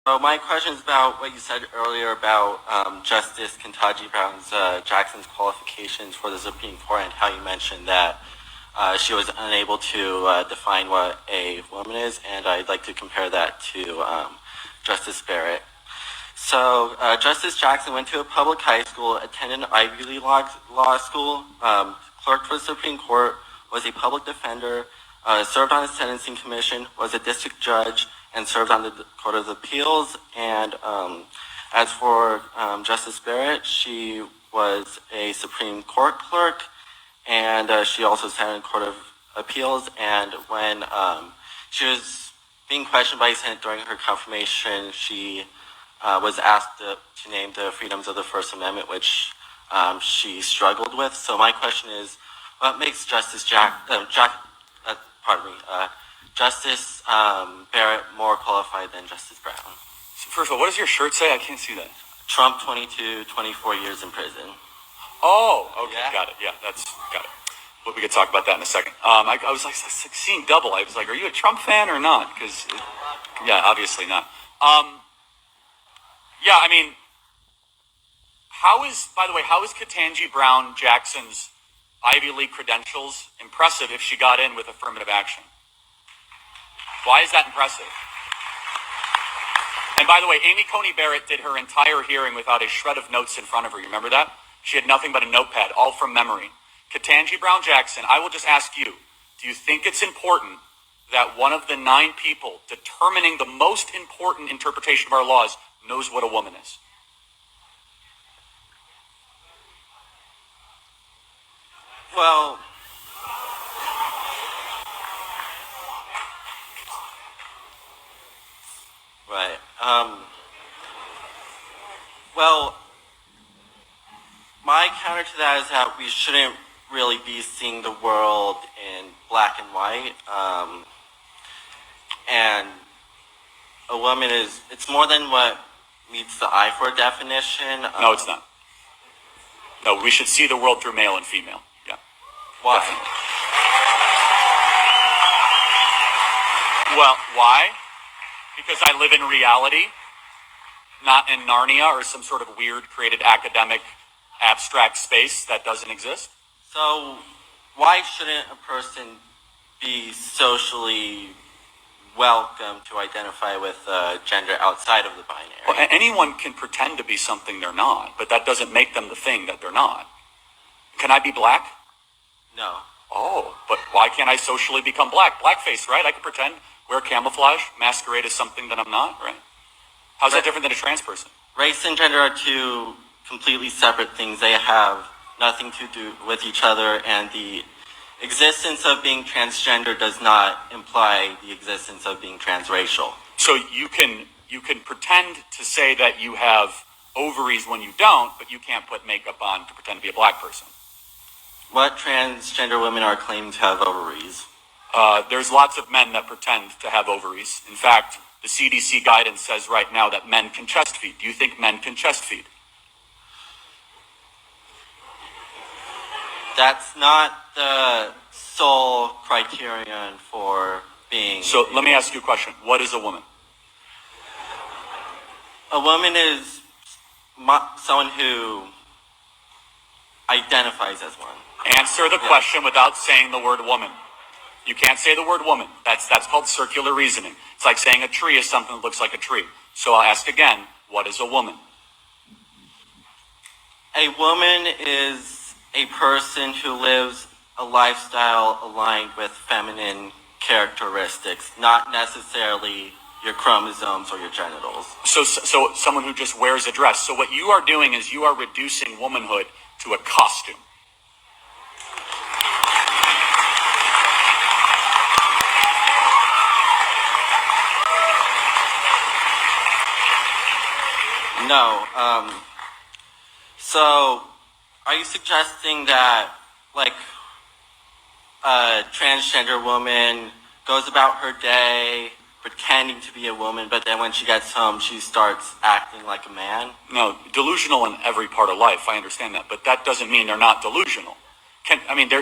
So my question is about what you said earlier about Justice Ketanji Brown's Jackson's qualifications for the Supreme Court, and how you mentioned that she was unable to define what a woman is, and I'd like to compare that to Justice Barrett. So Justice Jackson went to a public high school, attended an Ivy League law school, clerked for the Supreme Court, was a public defender, served on the Sentencing Commission, was a district judge, and served on the Court of Appeals. And as for Justice Barrett, she was a Supreme Court clerk, and she also sat in the Court of Appeals. And when she was being questioned by the Senate during her confirmation, she was asked to name the freedoms of the First Amendment, which she struggled with. So my question is, what makes Justice Justice Barrett more qualified than Justice Brown? So first of all, what does your shirt say? I can't see that. Trump 24 years in prison. Oh, okay, Yeah. Got it. Yeah, got it. Well, we could talk about that in a second. I was like seeing double. I was like, are you a Trump fan or not? Because, yeah, obviously not. Yeah, I mean, by the way, how is Ketanji Brown Jackson's Ivy League credentials impressive if she got in with affirmative action? Why is that impressive? And by the way, Amy Coney Barrett did her entire hearing without a shred of notes in front of her. You remember that? She had nothing but a notepad, all from memory. Ketanji Brown Jackson, I will just ask you, do you think it's important that one of the 9 people determining the most important interpretation of our laws knows what a woman is? Well, right. Well, my counter to that is that we shouldn't really be seeing the world in black and white. And a woman it's more than what meets the eye for a definition. No, it's not. No, we should see the world through male and female. Yeah. Why? Definitely. Well, why? Because I live in reality, not in Narnia or some sort of weird created academic abstract space that doesn't exist. So why shouldn't a person be socially welcome to identify with gender outside of the binary? Well, anyone can pretend to be something they're not, but that doesn't make them the thing that they're not. Can I be black? No. Oh, but why can't I socially become black? Blackface, right? I can pretend, wear camouflage, masquerade as something that I'm not, right? How's that different than a trans person? Race and gender are two completely separate things. They have nothing to do with each other, and the existence of being transgender does not imply the existence of being transracial. So you can pretend to say that you have ovaries when you don't, but you can't put makeup on to pretend to be a black person. What transgender women are claiming to have ovaries? There's lots of men that pretend to have ovaries. In fact, the CDC guidance says right now that men can chest feed. Do you think men can chest feed? That's not the sole criterion for being... So let me ask you a question. What is a woman? A woman is someone who identifies as one. Answer the question without saying the word woman. You can't say the word woman. That's called circular reasoning. It's like saying a tree is something that looks like a tree. So I'll ask again, what is a woman? A woman is a person who lives a lifestyle aligned with feminine characteristics, not necessarily your chromosomes or your genitals. So someone who just wears a dress. So what you are doing is you are reducing womanhood to a costume. No. So are you suggesting that, like, a transgender woman goes about her day pretending to be a woman, but then when she gets home, she starts acting like a man? No, delusional in every part of life, I understand that, but that doesn't mean they're not delusional.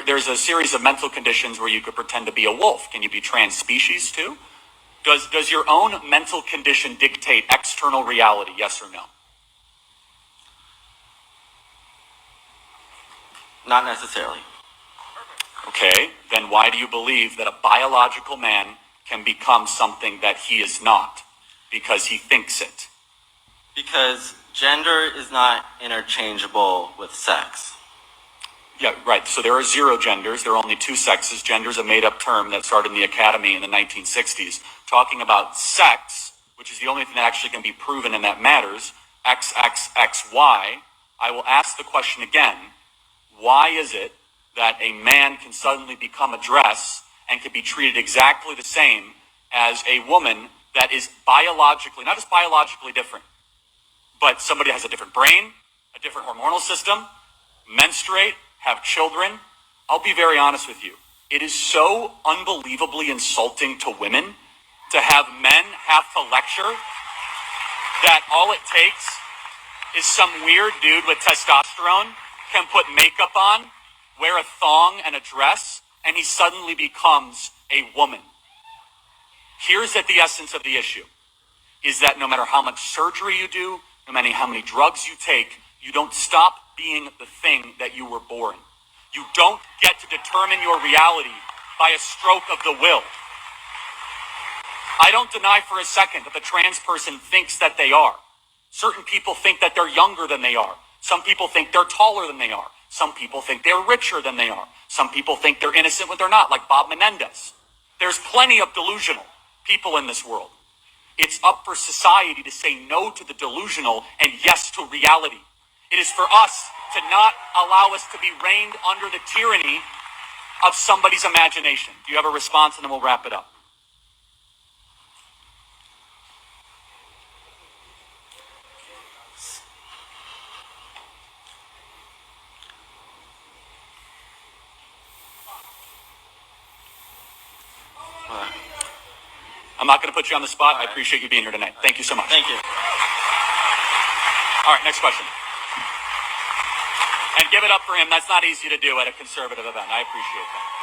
There's a series of mental conditions where you could pretend to be a wolf. Can you be trans species too? Does your own mental condition dictate external reality, yes or no? Not necessarily. Okay, then why do you believe that a biological man can become something that he is not? Because he thinks it. Because gender is not interchangeable with sex. Yeah, right. So there are 0 genders. There are only 2 sexes. Gender is a made-up term that started in the academy in the 1960s. Talking about sex, which is the only thing that actually can be proven and that matters, X, X, X, Y, I will ask the question again. Why is it that a man can suddenly become a dress and can be treated exactly the same as a woman that is biologically, not just biologically different, but somebody has a different brain, a different hormonal system, menstruate, have children? I'll be very honest with you. It is so unbelievably insulting to women to have men have to lecture that all it takes is some weird dude with testosterone can put makeup on, wear a thong and a dress, and he suddenly becomes a woman. Here's at the essence of the issue, is that no matter how much surgery you do, no matter how many drugs you take, you don't stop being the thing that you were born. You don't get to determine your reality by a stroke of the will. I don't deny for a second that the trans person thinks that they are. Certain people think that they're younger than they are. Some people think they're taller than they are. Some people think they're richer than they are. Some people think they're innocent when they're not, like Bob Menendez. There's plenty of delusional people in this world. It's up for society to say no to the delusional and yes to reality. It is for us to not allow us to be reigned under the tyranny of somebody's imagination. Do you have a response? And then we'll wrap it up. I'm not going to put you on the spot. I appreciate you being here tonight. Thank you so much. Thank you. All right, next question. And give it up for him. That's not easy to do at a conservative event. I appreciate that.